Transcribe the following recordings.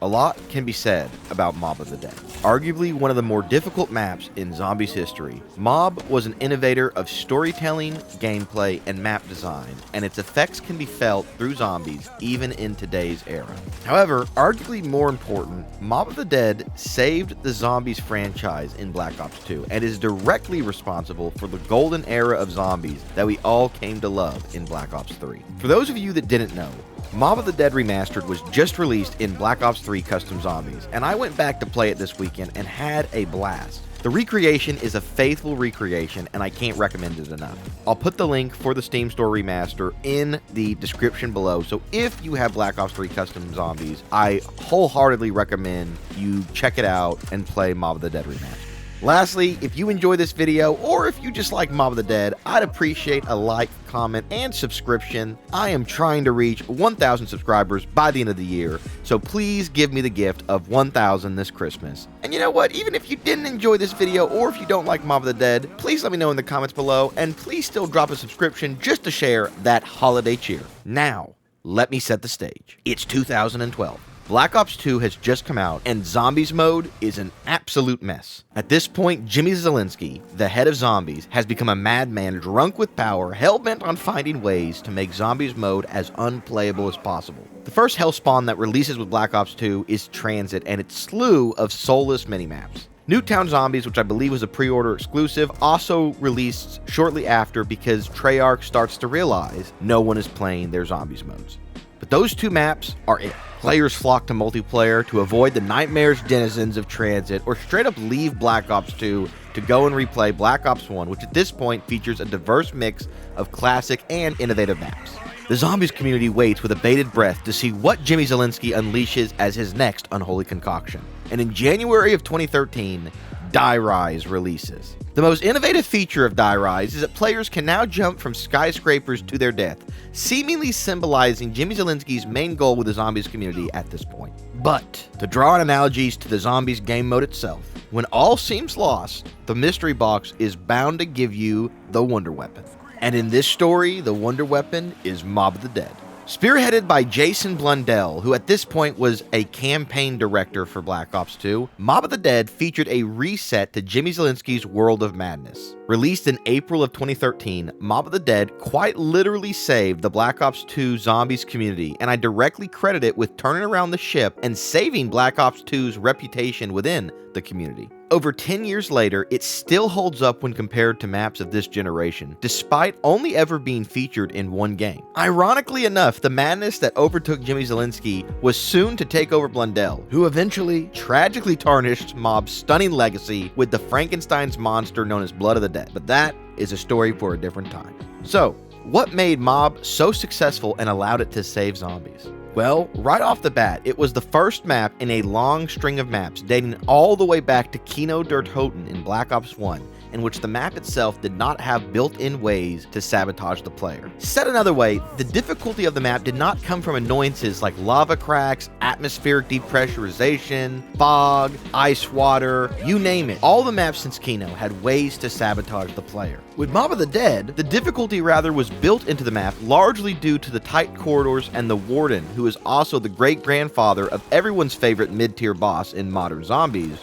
A lot can be said about Mob of the Dead. Arguably one of the more difficult maps in Zombies history, Mob was an innovator of storytelling, gameplay, and map design, and its effects can be felt through zombies even in today's era. However, arguably more important, Mob of the Dead saved the Zombies franchise in Black Ops 2 and is directly responsible for the golden era of zombies that we all came to love in Black Ops 3. For those of you that didn't know, Mob of the Dead Remastered was just released in Black Ops 3 Custom Zombies, and I went back to play it this weekend and had a blast. The recreation is a faithful recreation, and I can't recommend it enough. I'll put the link for the Steam Store Remaster in the description below, so if you have Black Ops 3 Custom Zombies, I wholeheartedly recommend you check it out and play Mob of the Dead Remastered. Lastly, if you enjoy this video, or if you just like Mob of the Dead, I'd appreciate a like, comment, and subscription. I am trying to reach 1,000 subscribers by the end of the year, so please give me the gift of 1,000 this Christmas. And you know what? Even if you didn't enjoy this video, or if you don't like Mob of the Dead, please let me know in the comments below, and please still drop a subscription just to share that holiday cheer. Now, let me set the stage. It's 2012. Black Ops 2 has just come out, and Zombies mode is an absolute mess. At this point, Jimmy Zielinski, the head of Zombies, has become a madman drunk with power, hell-bent on finding ways to make Zombies mode as unplayable as possible. The first hellspawn that releases with Black Ops 2 is Transit and its slew of soulless minimaps. Nuketown Zombies, which I believe was a pre-order exclusive, also released shortly after because Treyarch starts to realize no one is playing their Zombies modes. But those two maps are it. Players flock to multiplayer to avoid the nightmarish denizens of Transit, or straight up leave Black Ops 2 to go and replay Black Ops 1, which at this point features a diverse mix of classic and innovative maps. The Zombies community waits with a bated breath to see what Jimmy Zielinski unleashes as his next unholy concoction. And in January of 2013, Die Rise releases. The most innovative feature of Die Rise is that players can now jump from skyscrapers to their death, seemingly symbolizing Jimmy Zielinski's main goal with the Zombies community at this point. But, to draw on analogies to the Zombies game mode itself, when all seems lost, the mystery box is bound to give you the Wonder Weapon. And in this story, the Wonder Weapon is Mob of the Dead. Spearheaded by Jason Blundell, who at this point was a campaign director for Black Ops 2, Mob of the Dead featured a reset to Jimmy Zielinski's World of Madness. Released in April of 2013, Mob of the Dead quite literally saved the Black Ops 2 Zombies community, and I directly credit it with turning around the ship and saving Black Ops 2's reputation within the community. Over 10 years later, it still holds up when compared to maps of this generation, despite only ever being featured in one game. Ironically enough, the madness that overtook Jimmy Zielinski was soon to take over Blundell, who eventually tragically tarnished Mob's stunning legacy with the Frankenstein's monster known as Blood of the Dead. But that is a story for a different time. So, what made Mob so successful and allowed it to save zombies? Well, right off the bat, it was the first map in a long string of maps dating all the way back to Kino der Toten in Black Ops 1, in which the map itself did not have built-in ways to sabotage the player. Said another way, the difficulty of the map did not come from annoyances like lava cracks, atmospheric depressurization, fog, ice water, you name it. All the maps since Kino had ways to sabotage the player. With Mob of the Dead, the difficulty rather was built into the map largely due to the tight corridors and the Warden, who is also the great-grandfather of everyone's favorite mid-tier boss in modern zombies,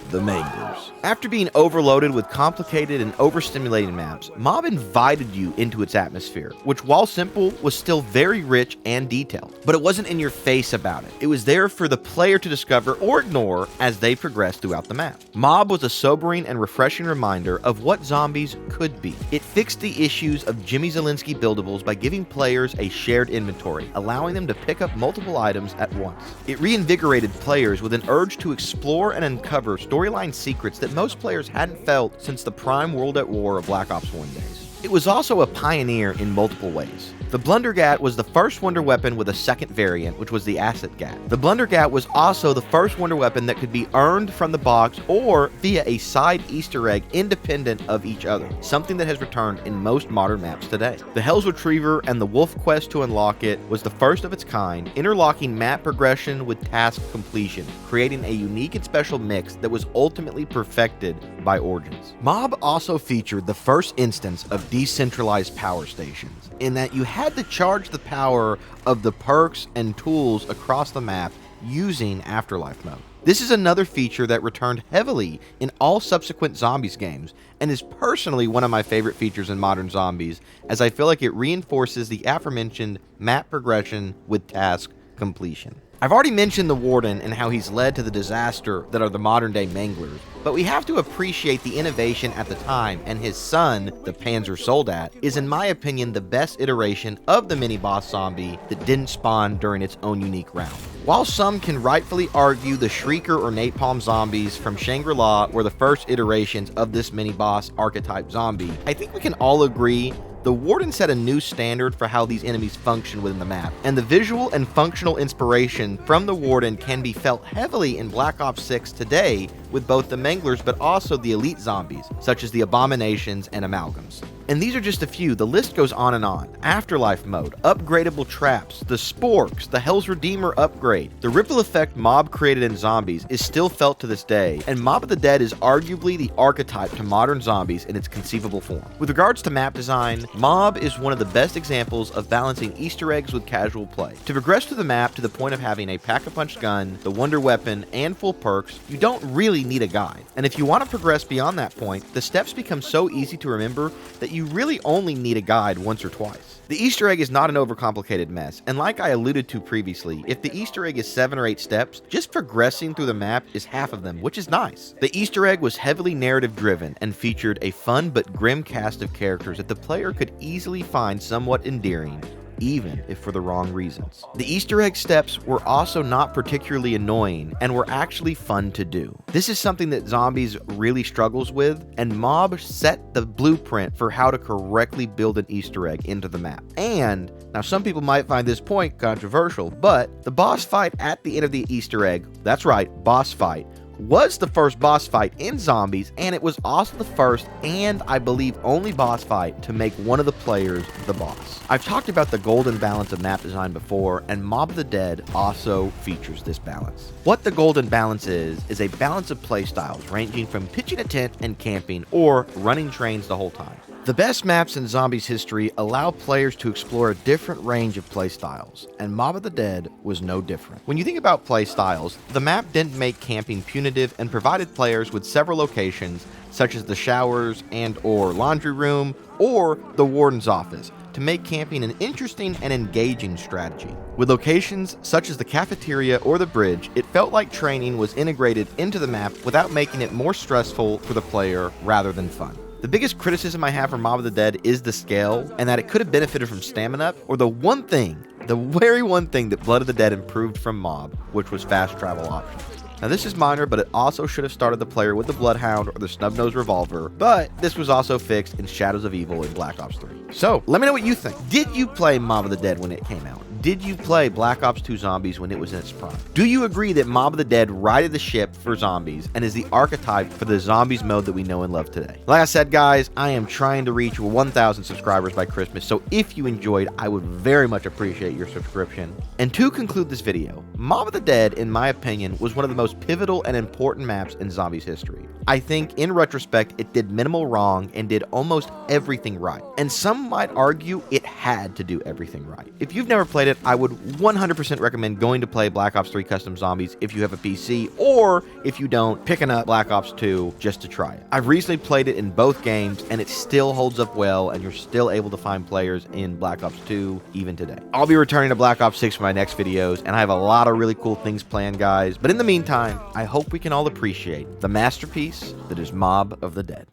the Mangers. After being overloaded with complicated and overstimulating maps, Mob invited you into its atmosphere, which while simple, was still very rich and detailed. But it wasn't in your face about it. It was there for the player to discover or ignore as they progressed throughout the map. Mob was a sobering and refreshing reminder of what zombies could be. It fixed the issues of Jimmy Zielinski buildables by giving players a shared inventory, allowing them to pick up multiple items at once. It reinvigorated players with an urge to explore and uncover storyline secrets that most players hadn't felt since the prime World at War of Black Ops 1 days. It was also a pioneer in multiple ways. The Blundergat was the first wonder weapon with a second variant, which was the Acid Gat. The Blundergat was also the first wonder weapon that could be earned from the box or via a side Easter egg independent of each other, something that has returned in most modern maps today. The Hell's Retriever and the Wolf Quest to unlock it was the first of its kind, interlocking map progression with task completion, creating a unique and special mix that was ultimately perfected by Origins. Mob also featured the first instance of decentralized power stations, in that you had to charge the power of the perks and tools across the map using Afterlife mode. This is another feature that returned heavily in all subsequent Zombies games, and is personally one of my favorite features in modern Zombies, as I feel like it reinforces the aforementioned map progression with task completion. I've already mentioned the Warden and how he's led to the disaster that are the modern day Manglers, but we have to appreciate the innovation at the time, and his son, the Panzer Soldat, is in my opinion the best iteration of the mini-boss zombie that didn't spawn during its own unique round. While some can rightfully argue the Shrieker or Napalm zombies from Shangri-La were the first iterations of this mini-boss archetype zombie, I think we can all agree the Warden set a new standard for how these enemies function within the map, and the visual and functional inspiration from the Warden can be felt heavily in Black Ops 6 today with both the Manglers but also the elite zombies, such as the Abominations and Amalgams. And these are just a few, the list goes on and on. Afterlife mode, upgradable traps, the Sporks, the Hell's Redeemer upgrade. The ripple effect Mob created in Zombies is still felt to this day, and Mob of the Dead is arguably the archetype to modern zombies in its conceivable form. With regards to map design, Mob is one of the best examples of balancing Easter eggs with casual play. To progress through the map to the point of having a pack-a-punch gun, the wonder weapon, and full perks, you don't really need a guide. And if you want to progress beyond that point, the steps become so easy to remember that you really only need a guide once or twice. The Easter egg is not an overcomplicated mess, and like I alluded to previously, if the Easter egg is 7 or 8 steps, just progressing through the map is half of them, which is nice. The Easter egg was heavily narrative driven and featured a fun but grim cast of characters that the player could easily find somewhat endearing, even if for the wrong reasons. The Easter egg steps were also not particularly annoying and were actually fun to do. This is something that Zombies really struggles with, and Mob set the blueprint for how to correctly build an Easter egg into the map. And now some people might find this point controversial, but the boss fight at the end of the Easter egg, that's right, boss fight, was the first boss fight in Zombies, and it was also the first and I believe only boss fight to make one of the players the boss. I've talked about the golden balance of map design before, and Mob of the Dead also features this balance. What the golden balance is a balance of playstyles ranging from pitching a tent and camping, or running trains the whole time. The best maps in Zombies history allow players to explore a different range of playstyles, and Mob of the Dead was no different. When you think about playstyles, the map didn't make camping punitive and provided players with several locations, such as the showers and/or laundry room, or the Warden's office, to make camping an interesting and engaging strategy. With locations such as the cafeteria or the bridge, it felt like training was integrated into the map without making it more stressful for the player rather than fun. The biggest criticism I have for Mob of the Dead is the scale, and that it could have benefited from stamina up, or the very one thing that Blood of the Dead improved from Mob, which was fast travel options. Now this is minor, but it also should have started the player with the Bloodhound or the Snub-Nosed Revolver, but this was also fixed in Shadows of Evil in Black Ops 3. So, let me know what you think. Did you play Mob of the Dead when it came out? Did you play Black Ops 2 Zombies when it was in its prime? Do you agree that Mob of the Dead righted the ship for Zombies and is the archetype for the Zombies mode that we know and love today? Like I said, guys, I am trying to reach 1,000 subscribers by Christmas, so if you enjoyed, I would very much appreciate your subscription. And to conclude this video, Mob of the Dead, in my opinion, was one of the most pivotal and important maps in Zombies history. I think, in retrospect, it did minimal wrong and did almost everything right. And some might argue it had to do everything right. If you've never played it, I would 100% recommend going to play Black Ops 3 Custom Zombies if you have a PC, or if you don't, picking up Black Ops 2 just to try it. I've recently played it in both games, and it still holds up well, and you're still able to find players in Black Ops 2 even today. I'll be returning to Black Ops 6 for my next videos, and I have a lot of really cool things planned, guys. But in the meantime, I hope we can all appreciate the masterpiece that is Mob of the Dead.